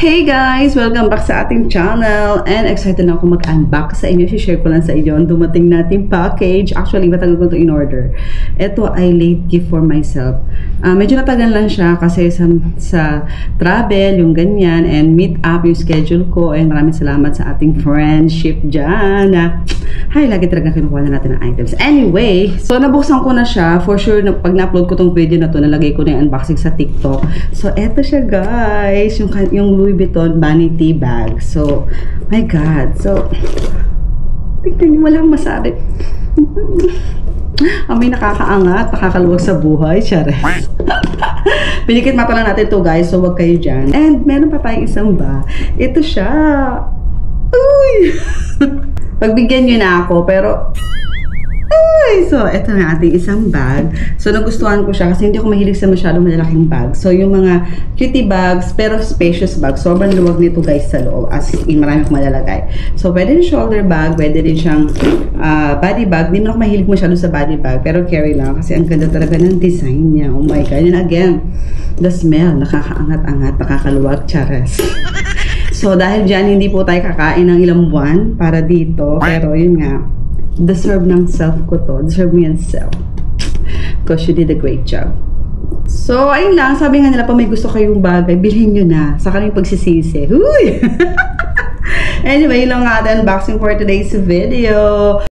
Hey guys! Welcome back sa ating channel and excited na ako mag-unbox sa inyo. I-share ko lang sa inyo ang dumating nating package. Actually, matagal ko ito in-order. Ito ay late gift for myself. Medyo natagal lang siya kasi sa travel, yung ganyan, and meet up yung schedule ko. And maraming salamat sa ating friendship dyan. Hay, lagi talaga kinukuha na natin ang items. Anyway, so nabuksan ko na siya. For sure, pag na-upload ko tong video na to, nalagay ko na yung unboxing sa TikTok. So, eto siya guys. Yung Louis Vuitton vanity bag. So, my God. So, tignan niyo, walang masabi. May nakakaangat, nakakaluwag sa buhay. Chares. Pinikit mata lang natin to guys. So, wag kayo dyan. And, meron pa tayong isang ba. Ito siya. Uy! Pagbigyan nyo na ako, pero so, ito na ating isang bag. So, nagustuhan ko siya kasi hindi ako mahilig sa masyadong malalaking bag. So, yung mga cutie bags, pero spacious bag. Sobrang luwag nito guys sa loob. As in, marami akong malalagay. So, pwede rin shoulder bag, pwede rin siyang body bag. Hindi mo ako mahilig masyado sa body bag, pero carry lang. Kasi ang ganda talaga ng design niya. Oh my God. And again, the smell. Nakakaangat-angat, nakakaluwag. Chares. So, dahil dyan, hindi po tayo kakain ng ilang buwan para dito. Pero, yun nga. Deserve ng self ko to. Deserve mo yan self. Because you did a great job. So, ayun lang. Sabi nga nila, pa may gusto kayong bagay, bilhin nyo na. Sa kanyang pagsisisi. Huy! Anyway, yun lang nga unboxing for today's video.